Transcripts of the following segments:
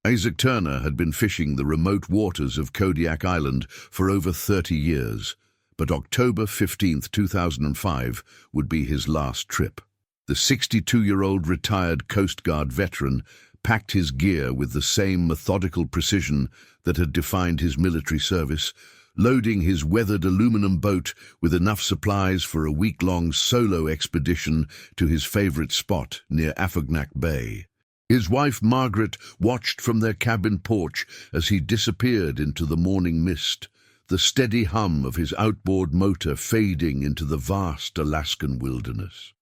Isaac Turner had been fishing the remote waters of Kodiak Island for over 30 years, but October 15, 2005 would be his last trip. The 62-year-old retired Coast Guard veteran packed his gear with the same methodical precision that had defined his military service, loading his weathered aluminum boat with enough supplies for a week-long solo expedition to his favorite spot near Afognak Bay. His wife Margaret watched from their cabin porch as he disappeared into the morning mist, the steady hum of his outboard motor fading into the vast Alaskan wilderness.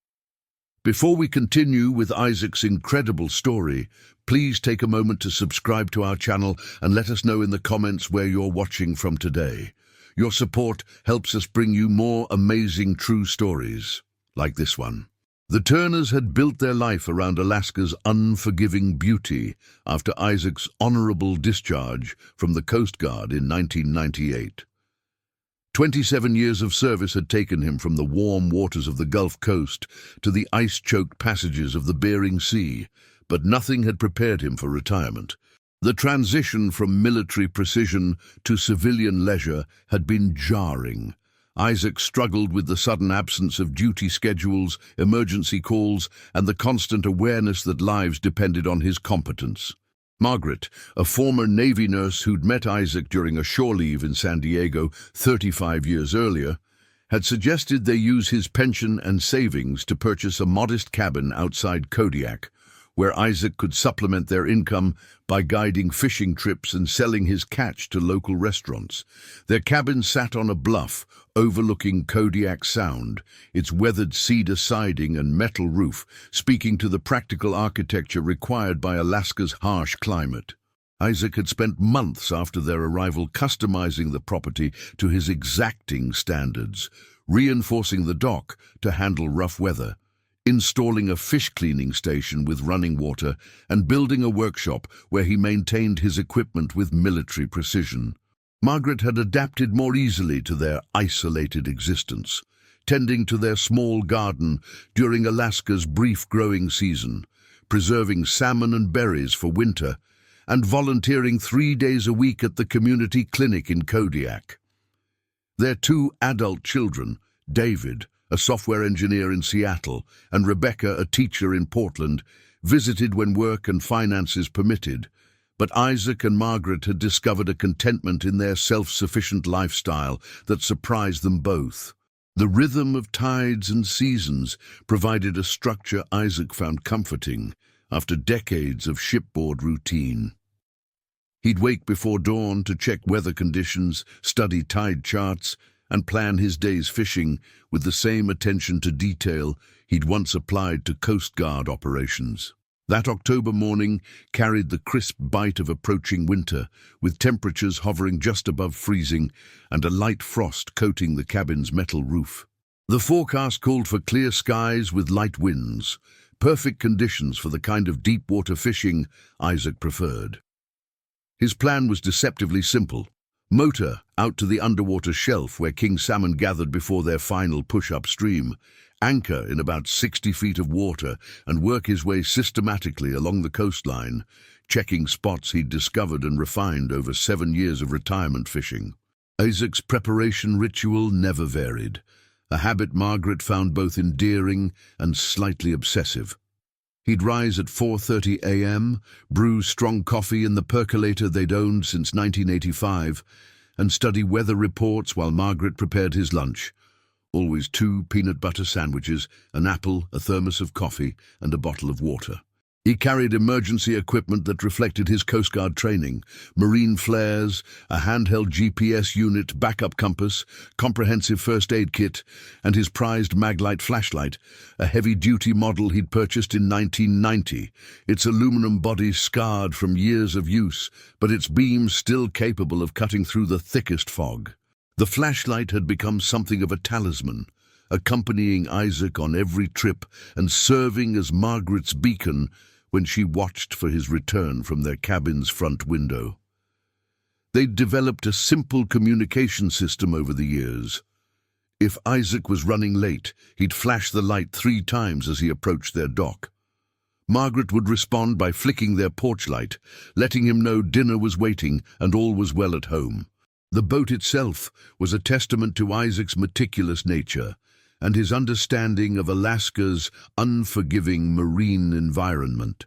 Before we continue with Isaac's incredible story, please take a moment to subscribe to our channel and let us know in the comments where you're watching from today. Your support helps us bring you more amazing true stories, like this one. The Turners had built their life around Alaska's unforgiving beauty after Isaac's honorable discharge from the Coast Guard in 1998. 27 years of service had taken him from the warm waters of the Gulf Coast to the ice-choked passages of the Bering Sea, but nothing had prepared him for retirement. The transition from military precision to civilian leisure had been jarring. Isaac struggled with the sudden absence of duty schedules, emergency calls, and the constant awareness that lives depended on his competence. Margaret, a former Navy nurse who'd met Isaac during a shore leave in San Diego 35 years earlier, had suggested they use his pension and savings to purchase a modest cabin outside Kodiak, where Isaac could supplement their income by guiding fishing trips and selling his catch to local restaurants. Their cabin sat on a bluff overlooking Kodiak Sound, its weathered cedar siding and metal roof speaking to the practical architecture required by Alaska's harsh climate. Isaac had spent months after their arrival customizing the property to his exacting standards, reinforcing the dock to handle rough weather, installing a fish cleaning station with running water, and building a workshop where he maintained his equipment with military precision. Margaret had adapted more easily to their isolated existence, tending to their small garden during Alaska's brief growing season, preserving salmon and berries for winter, and volunteering 3 days a week at the community clinic in Kodiak. Their 2 adult children, David, a software engineer in Seattle, and Rebecca, a teacher in Portland, visited when work and finances permitted, but Isaac and Margaret had discovered a contentment in their self-sufficient lifestyle that surprised them both. The rhythm of tides and seasons provided a structure Isaac found comforting after decades of shipboard routine. He'd wake before dawn to check weather conditions, study tide charts, and plan his day's fishing with the same attention to detail he'd once applied to Coast Guard operations. That October morning carried the crisp bite of approaching winter, with temperatures hovering just above freezing and a light frost coating the cabin's metal roof. The forecast called for clear skies with light winds, perfect conditions for the kind of deep-water fishing Isaac preferred. His plan was deceptively simple. Motor out to the underwater shelf where king salmon gathered before their final push upstream, anchor in about 60 feet of water, and work his way systematically along the coastline, checking spots he'd discovered and refined over 7 years of retirement fishing. Isaac's preparation ritual never varied, a habit Margaret found both endearing and slightly obsessive. He'd rise at 4:30 a.m., brew strong coffee in the percolator they'd owned since 1985, and study weather reports while Margaret prepared his lunch. Always 2 peanut butter sandwiches, an apple, a thermos of coffee, and a bottle of water. He carried emergency equipment that reflected his Coast Guard training: marine flares, a handheld GPS unit, backup compass, comprehensive first aid kit, and his prized Maglite flashlight, a heavy-duty model he'd purchased in 1990, its aluminum body scarred from years of use, but its beams still capable of cutting through the thickest fog. The flashlight had become something of a talisman, accompanying Isaac on every trip and serving as Margaret's beacon when she watched for his return from their cabin's front window. They'd developed a simple communication system over the years. If Isaac was running late, he'd flash the light 3 times as he approached their dock. Margaret would respond by flicking their porch light, letting him know dinner was waiting and all was well at home. The boat itself was a testament to Isaac's meticulous nature and his understanding of Alaska's unforgiving marine environment.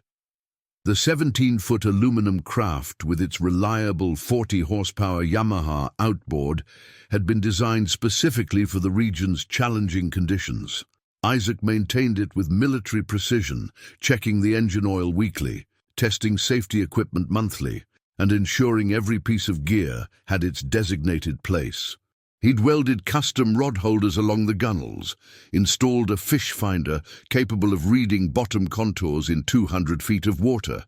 The 17-foot aluminum craft with its reliable 40-horsepower Yamaha outboard had been designed specifically for the region's challenging conditions. Isaac maintained it with military precision, checking the engine oil weekly, testing safety equipment monthly, and ensuring every piece of gear had its designated place. He'd welded custom rod holders along the gunnels, installed a fish finder capable of reading bottom contours in 200 feet of water,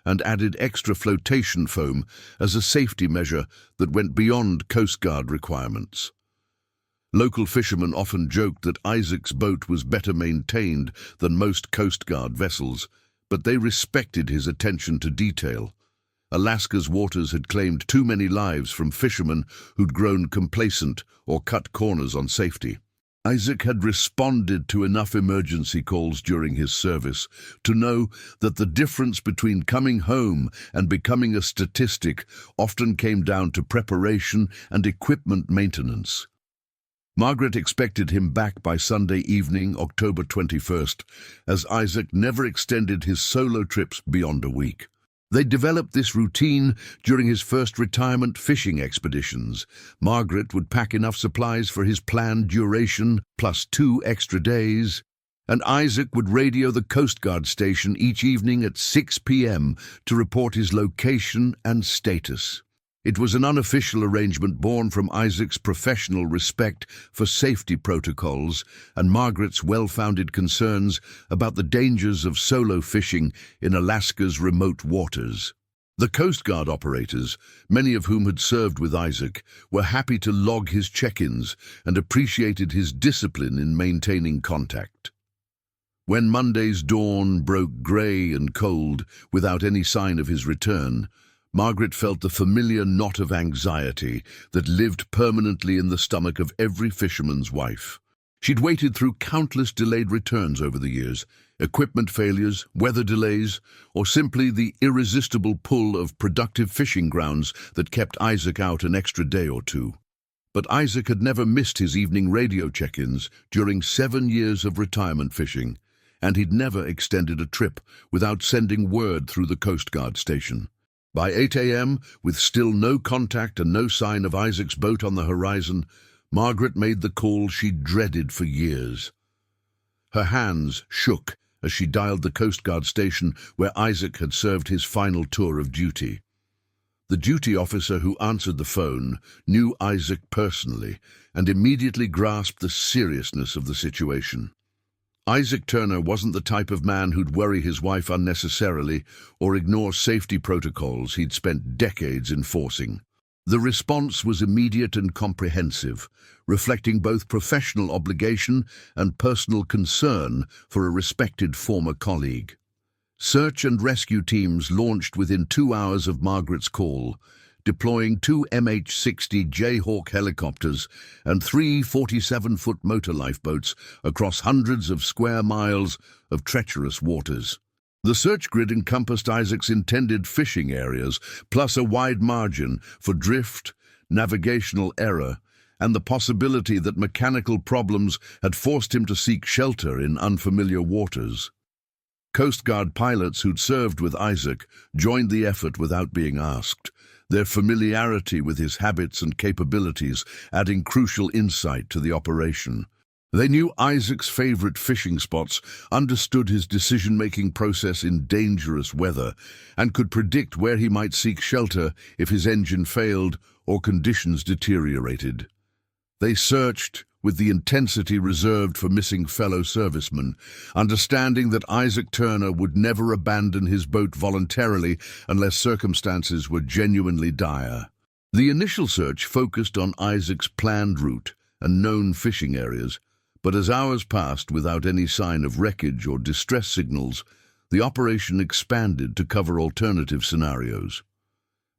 and added extra flotation foam as a safety measure that went beyond Coast Guard requirements. Local fishermen often joked that Isaac's boat was better maintained than most Coast Guard vessels, but they respected his attention to detail. Alaska's waters had claimed too many lives from fishermen who'd grown complacent or cut corners on safety. Isaac had responded to enough emergency calls during his service to know that the difference between coming home and becoming a statistic often came down to preparation and equipment maintenance. Margaret expected him back by Sunday evening, October 21st, as Isaac never extended his solo trips beyond a week. They developed this routine during his first retirement fishing expeditions. Margaret would pack enough supplies for his planned duration, plus 2 extra days, and Isaac would radio the Coast Guard station each evening at 6 p.m. to report his location and status. It was an unofficial arrangement born from Isaac's professional respect for safety protocols and Margaret's well-founded concerns about the dangers of solo fishing in Alaska's remote waters. The Coast Guard operators, many of whom had served with Isaac, were happy to log his check-ins and appreciated his discipline in maintaining contact. When Monday's dawn broke grey and cold without any sign of his return, Margaret felt the familiar knot of anxiety that lived permanently in the stomach of every fisherman's wife. She'd waited through countless delayed returns over the years, equipment failures, weather delays, or simply the irresistible pull of productive fishing grounds that kept Isaac out an extra day or two. But Isaac had never missed his evening radio check-ins during 7 years of retirement fishing, and he'd never extended a trip without sending word through the Coast Guard station. By 8 a.m., with still no contact and no sign of Isaac's boat on the horizon, Margaret made the call she dreaded for years. Her hands shook as she dialed the Coast Guard station where Isaac had served his final tour of duty. The duty officer who answered the phone knew Isaac personally and immediately grasped the seriousness of the situation. Isaac Turner wasn't the type of man who'd worry his wife unnecessarily or ignore safety protocols he'd spent decades enforcing. The response was immediate and comprehensive, reflecting both professional obligation and personal concern for a respected former colleague. Search and rescue teams launched within 2 hours of Margaret's call, deploying 2 MH-60 Jayhawk helicopters and 3 47-foot motor lifeboats across hundreds of square miles of treacherous waters. The search grid encompassed Isaac's intended fishing areas, plus a wide margin for drift, navigational error, and the possibility that mechanical problems had forced him to seek shelter in unfamiliar waters. Coast Guard pilots who'd served with Isaac joined the effort without being asked, their familiarity with his habits and capabilities adding crucial insight to the operation. They knew Isaac's favorite fishing spots, understood his decision-making process in dangerous weather, and could predict where he might seek shelter if his engine failed or conditions deteriorated. They searched with the intensity reserved for missing fellow servicemen, understanding that Isaac Turner would never abandon his boat voluntarily unless circumstances were genuinely dire. The initial search focused on Isaac's planned route and known fishing areas, but as hours passed without any sign of wreckage or distress signals, the operation expanded to cover alternative scenarios.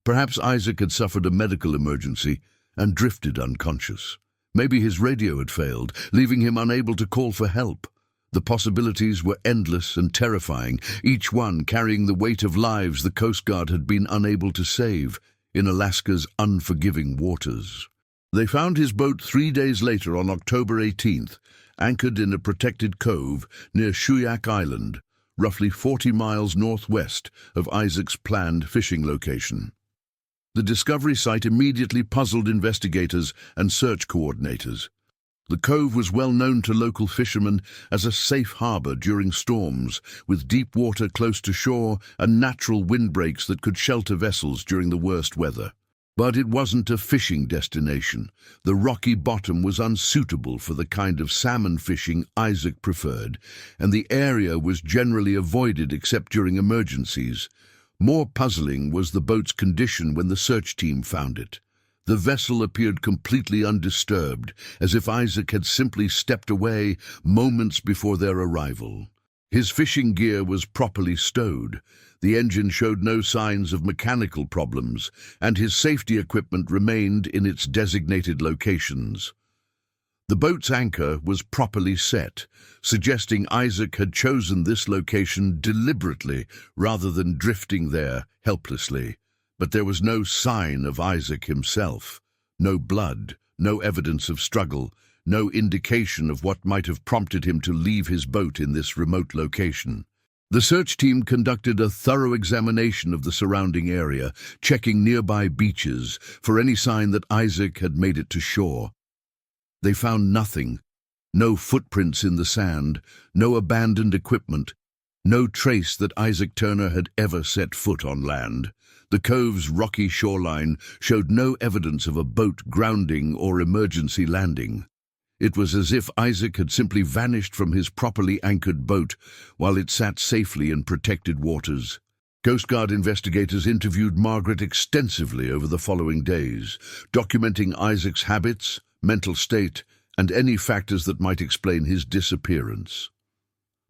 Perhaps Isaac had suffered a medical emergency and drifted unconscious. Maybe his radio had failed, leaving him unable to call for help. The possibilities were endless and terrifying, each one carrying the weight of lives the Coast Guard had been unable to save in Alaska's unforgiving waters. They found his boat 3 days later on October 18th, anchored in a protected cove near Kodiak Island, roughly 40 miles northwest of Isaac's planned fishing location. The discovery site immediately puzzled investigators and search coordinators. The cove was well known to local fishermen as a safe harbor during storms, with deep water close to shore and natural windbreaks that could shelter vessels during the worst weather. But it wasn't a fishing destination. The rocky bottom was unsuitable for the kind of salmon fishing Isaac preferred, and the area was generally avoided except during emergencies. More puzzling was the boat's condition when the search team found it. The vessel appeared completely undisturbed, as if Isaac had simply stepped away moments before their arrival. His fishing gear was properly stowed. The engine showed no signs of mechanical problems, and his safety equipment remained in its designated locations. The boat's anchor was properly set, suggesting Isaac had chosen this location deliberately rather than drifting there helplessly. But there was no sign of Isaac himself. No blood, no evidence of struggle, no indication of what might have prompted him to leave his boat in this remote location. The search team conducted a thorough examination of the surrounding area, checking nearby beaches for any sign that Isaac had made it to shore. They found nothing. No footprints in the sand, no abandoned equipment, no trace that Isaac Turner had ever set foot on land. The cove's rocky shoreline showed no evidence of a boat grounding or emergency landing. It was as if Isaac had simply vanished from his properly anchored boat while it sat safely in protected waters. Coast Guard investigators interviewed Margaret extensively over the following days, documenting Isaac's habits, mental state, and any factors that might explain his disappearance.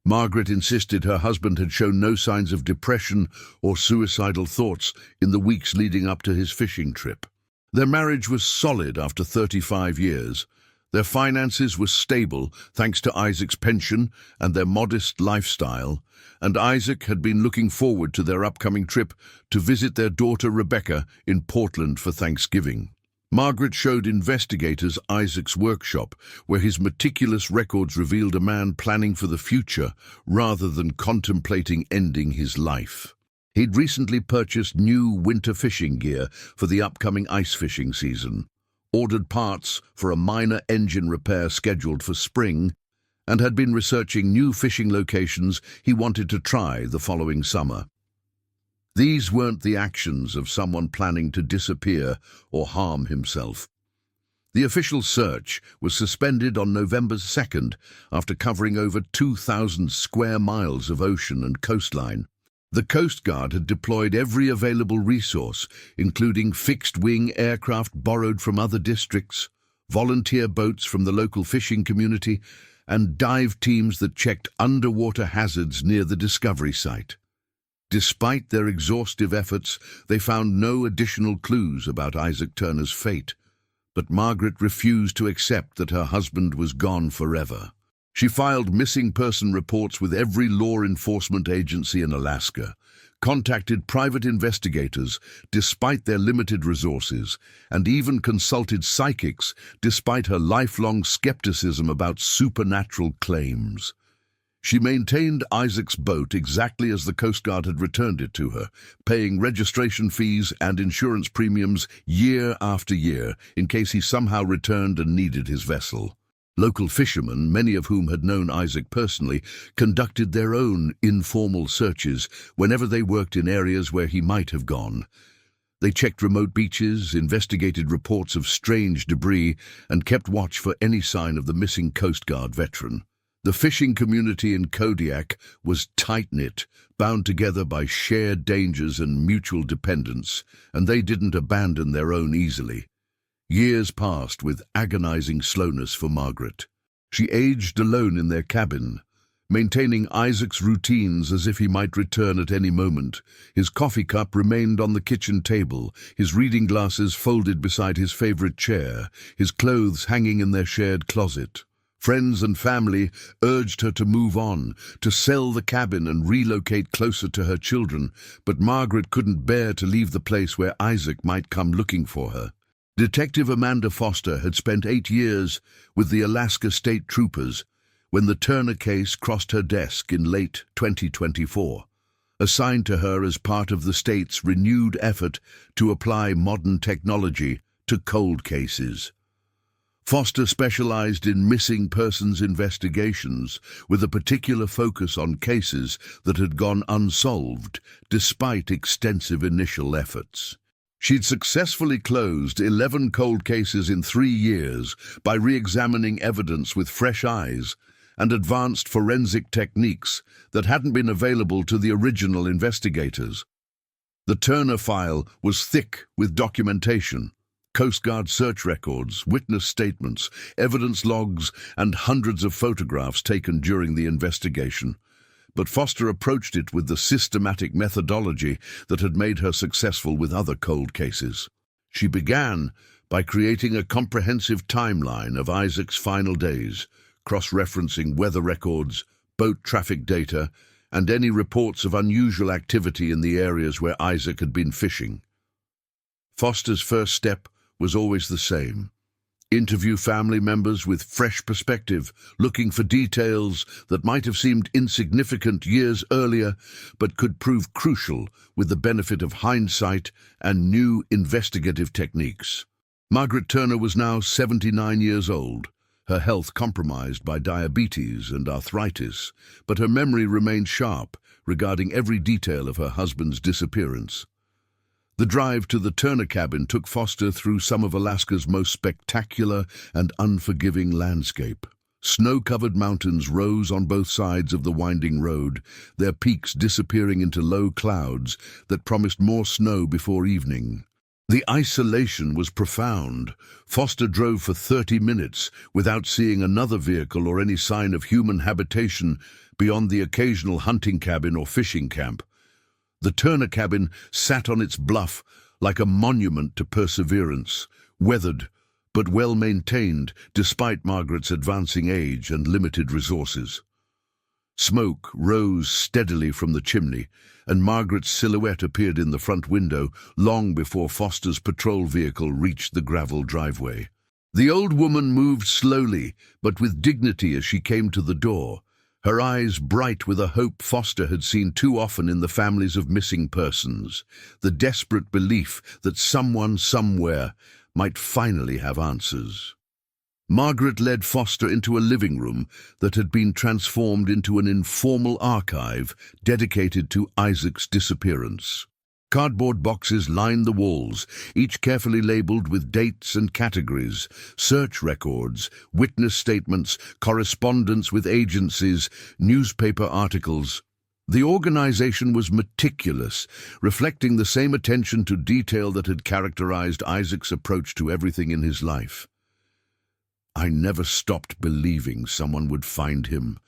Margaret insisted her husband had shown no signs of depression or suicidal thoughts in the weeks leading up to his fishing trip. Their marriage was solid after 35 years. Their finances were stable thanks to Isaac's pension and their modest lifestyle, and Isaac had been looking forward to their upcoming trip to visit their daughter Rebecca in Portland for Thanksgiving. Margaret showed investigators Isaac's workshop, where his meticulous records revealed a man planning for the future rather than contemplating ending his life. He'd recently purchased new winter fishing gear for the upcoming ice fishing season, ordered parts for a minor engine repair scheduled for spring, and had been researching new fishing locations he wanted to try the following summer. These weren't the actions of someone planning to disappear or harm himself. The official search was suspended on November 2nd after covering over 2,000 square miles of ocean and coastline. The Coast Guard had deployed every available resource, including fixed-wing aircraft borrowed from other districts, volunteer boats from the local fishing community, and dive teams that checked underwater hazards near the discovery site. Despite their exhaustive efforts, they found no additional clues about Isaac Turner's fate, but Margaret refused to accept that her husband was gone forever. She filed missing person reports with every law enforcement agency in Alaska, contacted private investigators despite their limited resources, and even consulted psychics despite her lifelong skepticism about supernatural claims. She maintained Isaac's boat exactly as the Coast Guard had returned it to her, paying registration fees and insurance premiums year after year in case he somehow returned and needed his vessel. Local fishermen, many of whom had known Isaac personally, conducted their own informal searches whenever they worked in areas where he might have gone. They checked remote beaches, investigated reports of strange debris, and kept watch for any sign of the missing Coast Guard veteran. The fishing community in Kodiak was tight-knit, bound together by shared dangers and mutual dependence, and they didn't abandon their own easily. Years passed with agonizing slowness for Margaret. She aged alone in their cabin, maintaining Isaac's routines as if he might return at any moment. His coffee cup remained on the kitchen table, his reading glasses folded beside his favorite chair, his clothes hanging in their shared closet. Friends and family urged her to move on, to sell the cabin and relocate closer to her children, but Margaret couldn't bear to leave the place where Isaac might come looking for her. Detective Amanda Foster had spent 8 years with the Alaska State Troopers when the Turner case crossed her desk in late 2024, assigned to her as part of the state's renewed effort to apply modern technology to cold cases. Foster specialized in missing persons investigations, with a particular focus on cases that had gone unsolved despite extensive initial efforts. She'd successfully closed 11 cold cases in 3 years by re-examining evidence with fresh eyes and advanced forensic techniques that hadn't been available to the original investigators. The Turner file was thick with documentation: Coast Guard search records, witness statements, evidence logs, and hundreds of photographs taken during the investigation. But Foster approached it with the systematic methodology that had made her successful with other cold cases. She began by creating a comprehensive timeline of Isaac's final days, cross-referencing weather records, boat traffic data, and any reports of unusual activity in the areas where Isaac had been fishing. Foster's first step was always the same: interview family members with fresh perspective, looking for details that might have seemed insignificant years earlier but could prove crucial with the benefit of hindsight and new investigative techniques. Margaret Turner was now 79 years old, her health compromised by diabetes and arthritis, but her memory remained sharp regarding every detail of her husband's disappearance. The drive to the Turner cabin took Foster through some of Alaska's most spectacular and unforgiving landscape. Snow-covered mountains rose on both sides of the winding road, their peaks disappearing into low clouds that promised more snow before evening. The isolation was profound. Foster drove for 30 minutes without seeing another vehicle or any sign of human habitation beyond the occasional hunting cabin or fishing camp. The Turner cabin sat on its bluff like a monument to perseverance, weathered but well-maintained despite Margaret's advancing age and limited resources. Smoke rose steadily from the chimney, and Margaret's silhouette appeared in the front window long before Foster's patrol vehicle reached the gravel driveway. The old woman moved slowly but with dignity as she came to the door, her eyes bright with a hope Foster had seen too often in the families of missing persons, the desperate belief that someone somewhere might finally have answers. Margaret led Foster into a living room that had been transformed into an informal archive dedicated to Isaac's disappearance. Cardboard boxes lined the walls, each carefully labeled with dates and categories: search records, witness statements, correspondence with agencies, newspaper articles. The organization was meticulous, reflecting the same attention to detail that had characterized Isaac's approach to everything in his life. "I never stopped believing someone would find him,"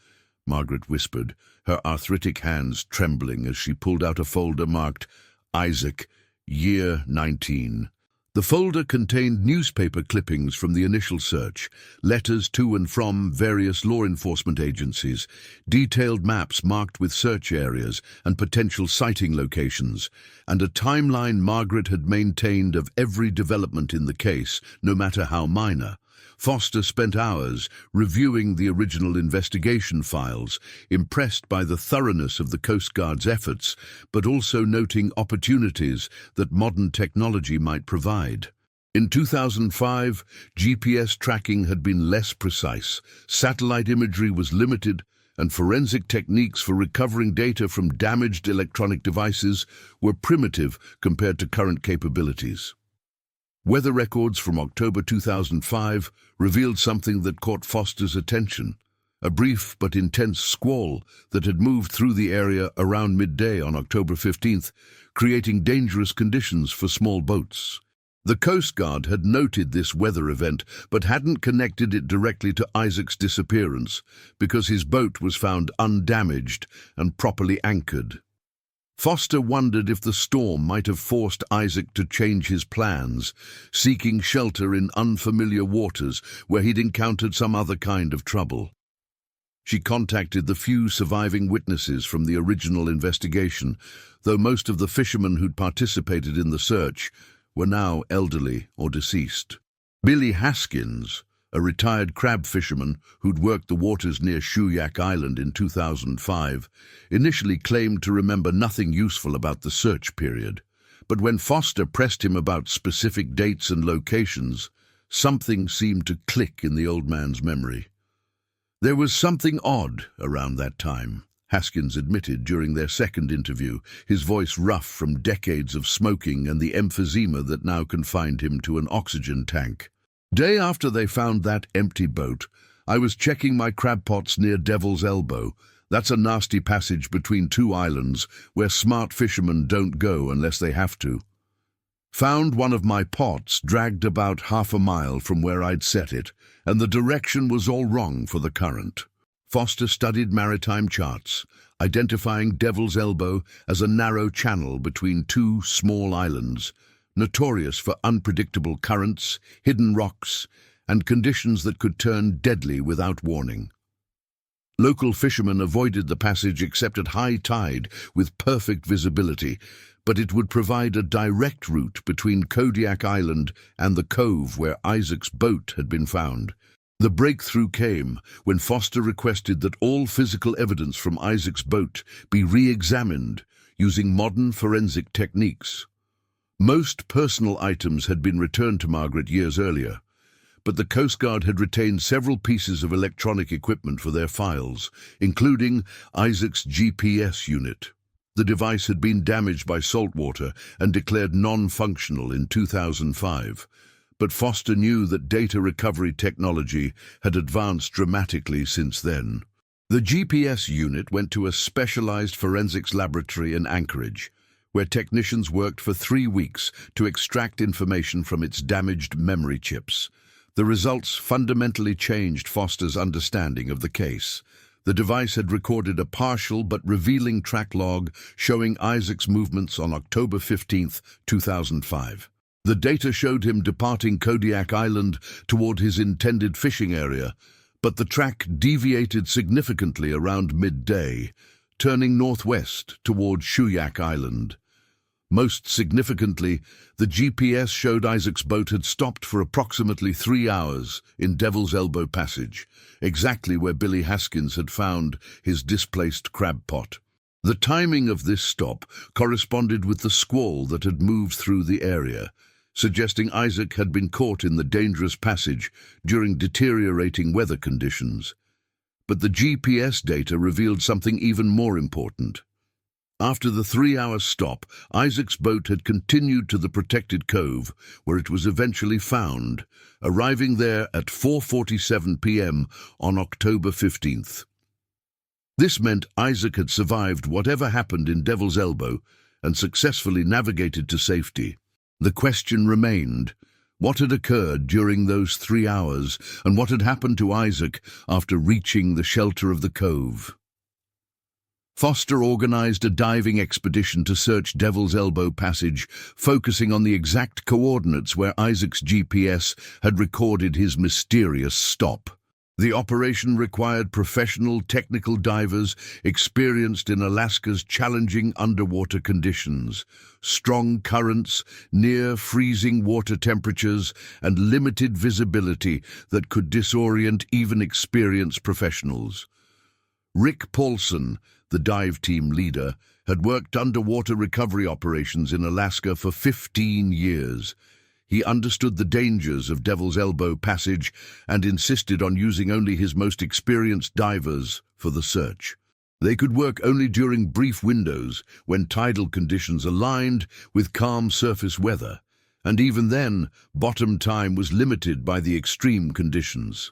Margaret whispered, her arthritic hands trembling as she pulled out a folder marked Isaac, Year 19. The folder contained newspaper clippings from the initial search, letters to and from various law enforcement agencies, detailed maps marked with search areas and potential sighting locations, and a timeline Margaret had maintained of every development in the case, no matter how minor. Foster spent hours reviewing the original investigation files, impressed by the thoroughness of the Coast Guard's efforts, but also noting opportunities that modern technology might provide. In 2005, GPS tracking had been less precise, satellite imagery was limited, and forensic techniques for recovering data from damaged electronic devices were primitive compared to current capabilities. Weather records from October 2005 revealed something that caught Foster's attention: a brief but intense squall that had moved through the area around midday on October 15th, creating dangerous conditions for small boats. The Coast Guard had noted this weather event but hadn't connected it directly to Isaac's disappearance because his boat was found undamaged and properly anchored. Foster wondered if the storm might have forced Isaac to change his plans, seeking shelter in unfamiliar waters where he'd encountered some other kind of trouble. She contacted the few surviving witnesses from the original investigation, though most of the fishermen who'd participated in the search were now elderly or deceased. Billy Haskins, a retired crab fisherman who'd worked the waters near Kodiak Island in 2005, initially claimed to remember nothing useful about the search period. But when Foster pressed him about specific dates and locations, something seemed to click in the old man's memory. There was something odd around that time, Haskins admitted during their second interview, his voice rough from decades of smoking and the emphysema that now confined him to an oxygen tank. Day after they found that empty boat, I was checking my crab pots near Devil's Elbow. That's a nasty passage between two islands where smart fishermen don't go unless they have to. Found one of my pots dragged about half a mile from where I'd set it, and the direction was all wrong for the current. Foster studied maritime charts, identifying Devil's Elbow as a narrow channel between two small islands, notorious for unpredictable currents, hidden rocks, and conditions that could turn deadly without warning. Local fishermen avoided the passage except at high tide with perfect visibility, but it would provide a direct route between Kodiak Island and the cove where Isaac's boat had been found. The breakthrough came when Foster requested that all physical evidence from Isaac's boat be re-examined using modern forensic techniques. Most personal items had been returned to Margaret years earlier, but the Coast Guard had retained several pieces of electronic equipment for their files, including Isaac's GPS unit. The device had been damaged by saltwater and declared non-functional in 2005, but Foster knew that data recovery technology had advanced dramatically since then. The GPS unit went to a specialized forensics laboratory in Anchorage, where technicians worked for 3 weeks to extract information from its damaged memory chips. The results fundamentally changed Foster's understanding of the case. The device had recorded a partial but revealing track log showing Isaac's movements on October 15, 2005. The data showed him departing Kodiak Island toward his intended fishing area, but the track deviated significantly around midday, turning northwest toward Kodiak Island. Most significantly, the GPS showed Isaac's boat had stopped for approximately 3 hours in Devil's Elbow Passage, exactly where Billy Haskins had found his displaced crab pot. The timing of this stop corresponded with the squall that had moved through the area, suggesting Isaac had been caught in the dangerous passage during deteriorating weather conditions. But the GPS data revealed something even more important. After the 3-hour stop, Isaac's boat had continued to the protected cove, where it was eventually found, arriving there at 4:47 p.m. on October 15th. This meant Isaac had survived whatever happened in Devil's Elbow and successfully navigated to safety. The question remained, what had occurred during those 3 hours, and what had happened to Isaac after reaching the shelter of the cove? Foster organized a diving expedition to search Devil's Elbow Passage, focusing on the exact coordinates where Isaac's GPS had recorded his mysterious stop. The operation required professional technical divers experienced in Alaska's challenging underwater conditions, strong currents, near-freezing water temperatures, and limited visibility that could disorient even experienced professionals. Rick Paulson, the dive team leader, had worked underwater recovery operations in Alaska for 15 years. He understood the dangers of Devil's Elbow Passage and insisted on using only his most experienced divers for the search. They could work only during brief windows when tidal conditions aligned with calm surface weather, and even then, bottom time was limited by the extreme conditions.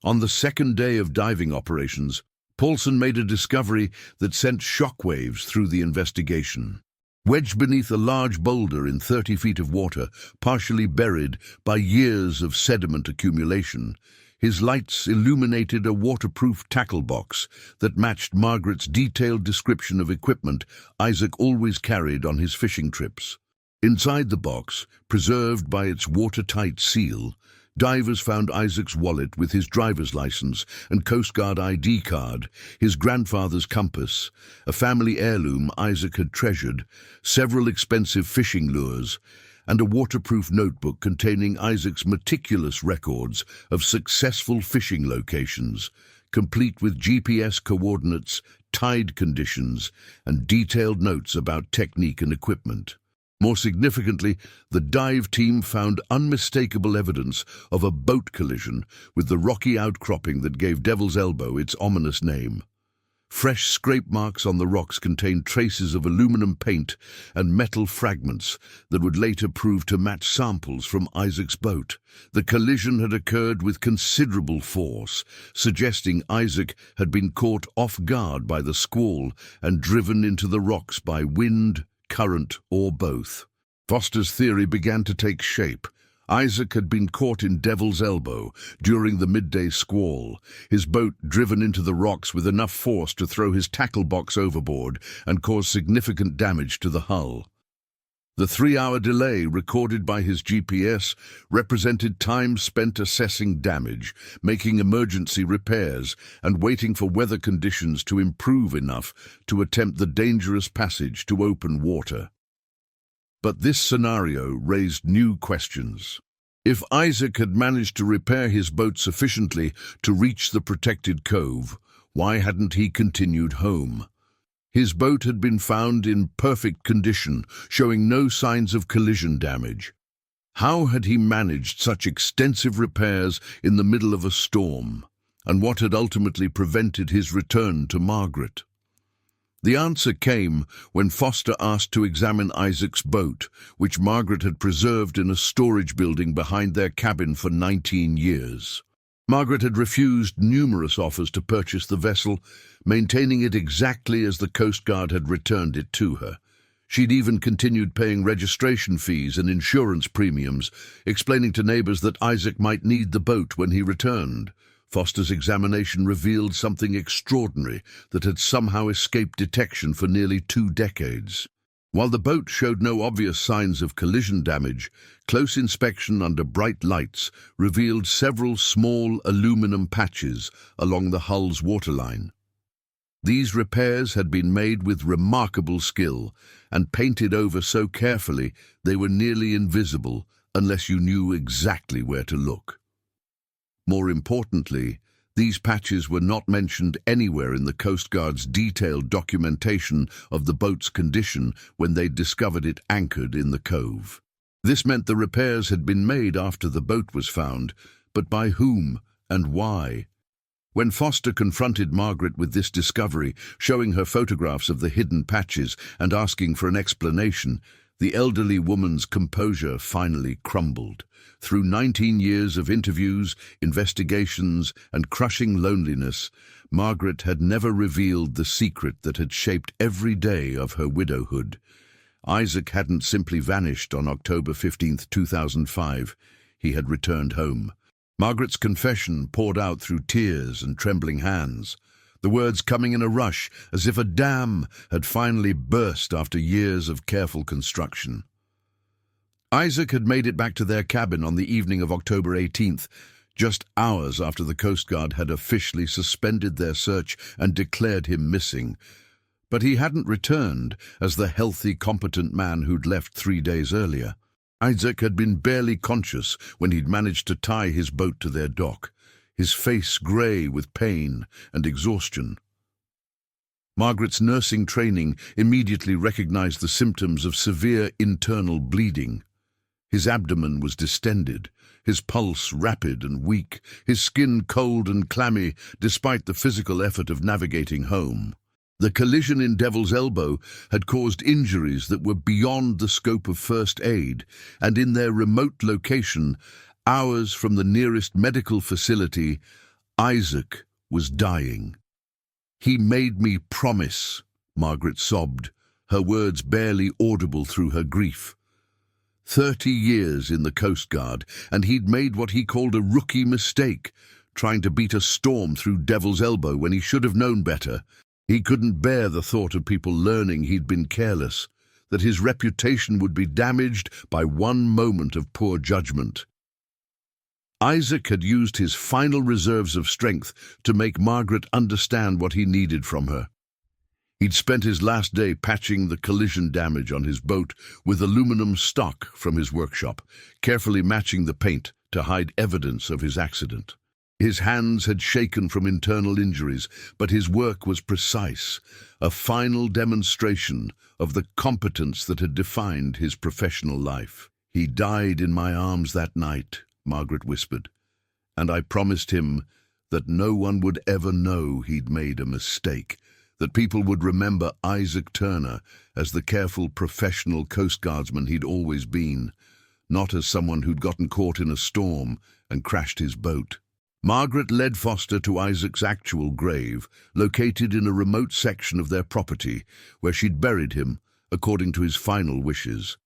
On the second day of diving operations, Paulson made a discovery that sent shockwaves through the investigation. Wedged beneath a large boulder in 30 feet of water, partially buried by years of sediment accumulation, His lights illuminated a waterproof tackle box that matched Margaret's detailed description of equipment Isaac always carried on his fishing trips. Inside the box, preserved by its watertight seal, divers found Isaac's wallet with his driver's license and Coast Guard ID card, his grandfather's compass, a family heirloom Isaac had treasured, several expensive fishing lures, and a waterproof notebook containing Isaac's meticulous records of successful fishing locations, complete with GPS coordinates, tide conditions, and detailed notes about technique and equipment. More significantly, the dive team found unmistakable evidence of a boat collision with the rocky outcropping that gave Devil's Elbow its ominous name. Fresh scrape marks on the rocks contained traces of aluminum paint and metal fragments that would later prove to match samples from Isaac's boat. The collision had occurred with considerable force, suggesting Isaac had been caught off guard by the squall and driven into the rocks by wind, current, or both. Foster's theory began to take shape. Isaac had been caught in Devil's Elbow during the midday squall, his boat driven into the rocks with enough force to throw his tackle box overboard and cause significant damage to the hull. The 3-hour delay recorded by his GPS represented time spent assessing damage, making emergency repairs, and waiting for weather conditions to improve enough to attempt the dangerous passage to open water. But this scenario raised new questions. If Isaac had managed to repair his boat sufficiently to reach the protected cove, why hadn't he continued home? His boat had been found in perfect condition, showing no signs of collision damage. How had he managed such extensive repairs in the middle of a storm? And what had ultimately prevented his return to Margaret? The answer came when Foster asked to examine Isaac's boat, which Margaret had preserved in a storage building behind their cabin for 19 years. Margaret had refused numerous offers to purchase the vessel, maintaining it exactly as the Coast Guard had returned it to her. She'd even continued paying registration fees and insurance premiums, explaining to neighbors that Isaac might need the boat when he returned. Foster's examination revealed something extraordinary that had somehow escaped detection for nearly 2 decades. While the boat showed no obvious signs of collision damage, close inspection under bright lights revealed several small aluminum patches along the hull's waterline. These repairs had been made with remarkable skill and painted over so carefully they were nearly invisible unless you knew exactly where to look. More importantly, these patches were not mentioned anywhere in the Coast Guard's detailed documentation of the boat's condition when they discovered it anchored in the cove. This meant the repairs had been made after the boat was found, but by whom and why? When Foster confronted Margaret with this discovery, showing her photographs of the hidden patches and asking for an explanation, the elderly woman's composure finally crumbled. Through 19 years of interviews, investigations, and crushing loneliness, Margaret had never revealed the secret that had shaped every day of her widowhood. Isaac hadn't simply vanished on October 15, 2005. He had returned home. Margaret's confession poured out through tears and trembling hands, the words coming in a rush as if a dam had finally burst after years of careful construction. Isaac had made it back to their cabin on the evening of October 18th, just hours after the Coast Guard had officially suspended their search and declared him missing. But he hadn't returned as the healthy, competent man who'd left 3 days earlier. Isaac had been barely conscious when he'd managed to tie his boat to their dock, his face grey with pain and exhaustion. Margaret's nursing training immediately recognized the symptoms of severe internal bleeding. His abdomen was distended, his pulse rapid and weak, his skin cold and clammy despite the physical effort of navigating home. The collision in Devil's Elbow had caused injuries that were beyond the scope of first aid, and in their remote location, hours from the nearest medical facility, Isaac was dying. "He made me promise," Margaret sobbed, her words barely audible through her grief. 30 years in the Coast Guard, and he'd made what he called a rookie mistake, trying to beat a storm through Devil's Elbow when he should have known better. He couldn't bear the thought of people learning he'd been careless, that his reputation would be damaged by one moment of poor judgment. Isaac had used his final reserves of strength to make Margaret understand what he needed from her. He'd spent his last day patching the collision damage on his boat with aluminum stock from his workshop, carefully matching the paint to hide evidence of his accident. His hands had shaken from internal injuries, but his work was precise, a final demonstration of the competence that had defined his professional life. "He died in my arms that night," Margaret whispered, "and I promised him that no one would ever know he'd made a mistake, that people would remember Isaac Turner as the careful professional Coast Guardsman he'd always been, not as someone who'd gotten caught in a storm and crashed his boat." Margaret led Foster to Isaac's actual grave, located in a remote section of their property, where she'd buried him, according to his final wishes.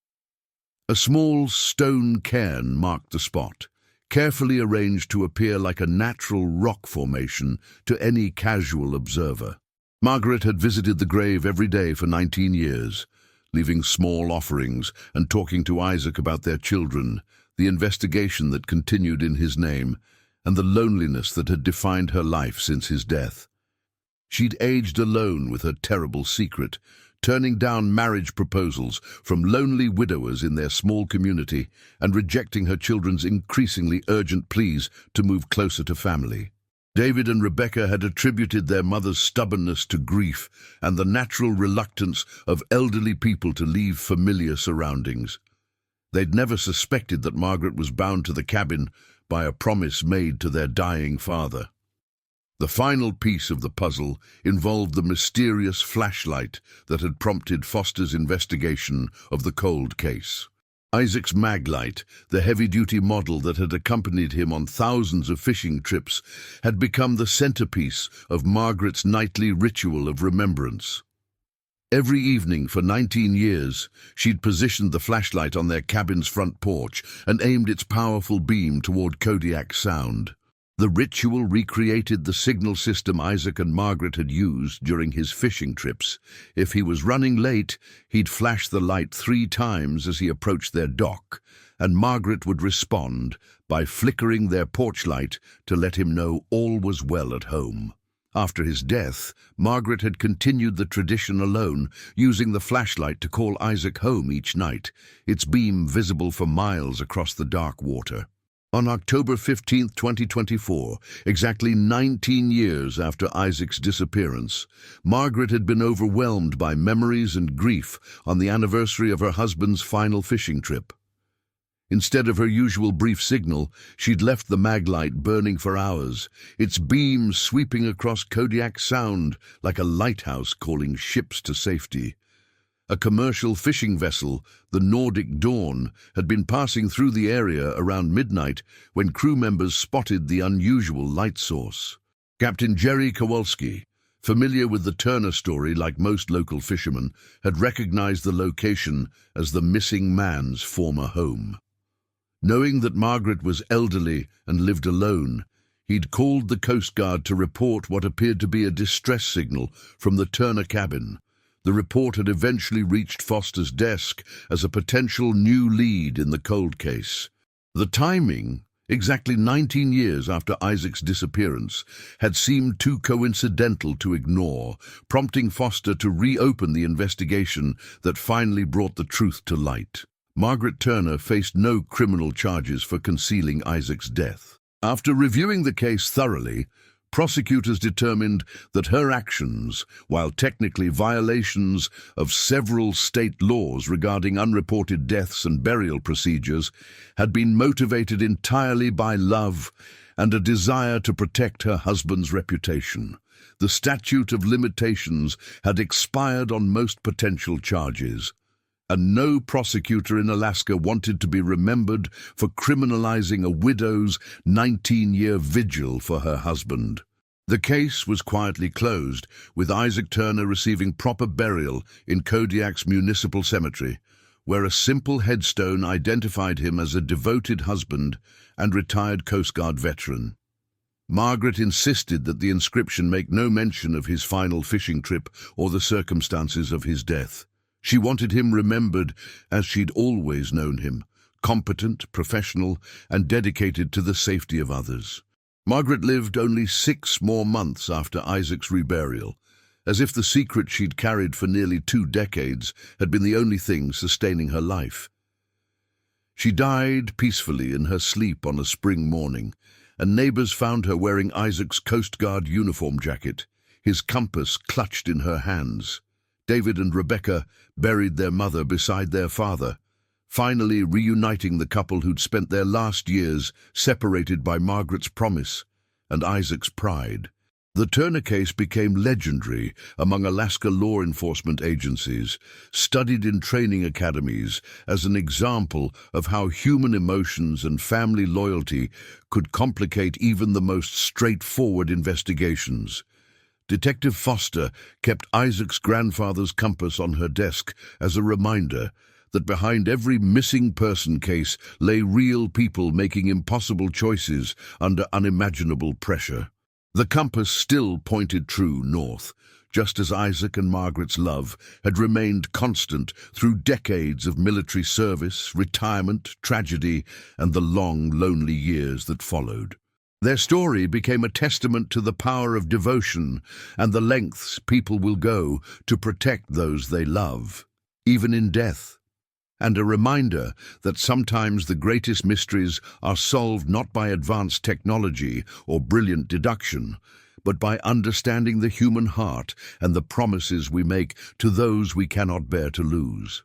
A small stone cairn marked the spot, carefully arranged to appear like a natural rock formation to any casual observer. Margaret had visited the grave every day for 19 years, leaving small offerings and talking to Isaac about their children, the investigation that continued in his name, and the loneliness that had defined her life since his death. She'd aged alone with her terrible secret, turning down marriage proposals from lonely widowers in their small community and rejecting her children's increasingly urgent pleas to move closer to family. David and Rebecca had attributed their mother's stubbornness to grief and the natural reluctance of elderly people to leave familiar surroundings. They'd never suspected that Margaret was bound to the cabin by a promise made to their dying father. The final piece of the puzzle involved the mysterious flashlight that had prompted Foster's investigation of the cold case. Isaac's maglite, the heavy-duty model that had accompanied him on thousands of fishing trips, had become the centerpiece of Margaret's nightly ritual of remembrance. Every evening for 19 years, she'd positioned the flashlight on their cabin's front porch and aimed its powerful beam toward Kodiak Sound. The ritual recreated the signal system Isaac and Margaret had used during his fishing trips. If he was running late, he'd flash the light 3 times as he approached their dock, and Margaret would respond by flickering their porch light to let him know all was well at home. After his death, Margaret had continued the tradition alone, using the flashlight to call Isaac home each night, its beam visible for miles across the dark water. On October 15, 2024, exactly 19 years after Isaac's disappearance, Margaret had been overwhelmed by memories and grief on the anniversary of her husband's final fishing trip. Instead of her usual brief signal, she'd left the maglite burning for hours, its beam sweeping across Kodiak Sound like a lighthouse calling ships to safety. A commercial fishing vessel, the Nordic Dawn, had been passing through the area around midnight when crew members spotted the unusual light source. Captain Jerry Kowalski, familiar with the Turner story like most local fishermen, had recognized the location as the missing man's former home. Knowing that Margaret was elderly and lived alone, he'd called the Coast Guard to report what appeared to be a distress signal from the Turner cabin. The report had eventually reached Foster's desk as a potential new lead in the cold case. The timing, exactly 19 years after Isaac's disappearance, had seemed too coincidental to ignore, prompting Foster to reopen the investigation that finally brought the truth to light. Margaret Turner faced no criminal charges for concealing Isaac's death. After reviewing the case thoroughly, prosecutors determined that her actions, while technically violations of several state laws regarding unreported deaths and burial procedures, had been motivated entirely by love and a desire to protect her husband's reputation. The statute of limitations had expired on most potential charges, and no prosecutor in Alaska wanted to be remembered for criminalizing a widow's 19-year vigil for her husband. The case was quietly closed, with Isaac Turner receiving proper burial in Kodiak's municipal cemetery, where a simple headstone identified him as a devoted husband and retired Coast Guard veteran. Margaret insisted that the inscription make no mention of his final fishing trip or the circumstances of his death. She wanted him remembered as she'd always known him, competent, professional, and dedicated to the safety of others. Margaret lived only 6 more months after Isaac's reburial, as if the secret she'd carried for nearly 2 decades had been the only thing sustaining her life. She died peacefully in her sleep on a spring morning, and neighbors found her wearing Isaac's Coast Guard uniform jacket, his compass clutched in her hands. David and Rebecca buried their mother beside their father, finally reuniting the couple who'd spent their last years separated by Margaret's promise and Isaac's pride. The Turner case became legendary among Alaska law enforcement agencies, studied in training academies as an example of how human emotions and family loyalty could complicate even the most straightforward investigations. Detective Foster kept Isaac's grandfather's compass on her desk as a reminder that behind every missing person case lay real people making impossible choices under unimaginable pressure. The compass still pointed true north, just as Isaac and Margaret's love had remained constant through decades of military service, retirement, tragedy, and the long, lonely years that followed. Their story became a testament to the power of devotion and the lengths people will go to protect those they love, even in death, and a reminder that sometimes the greatest mysteries are solved not by advanced technology or brilliant deduction, but by understanding the human heart and the promises we make to those we cannot bear to lose.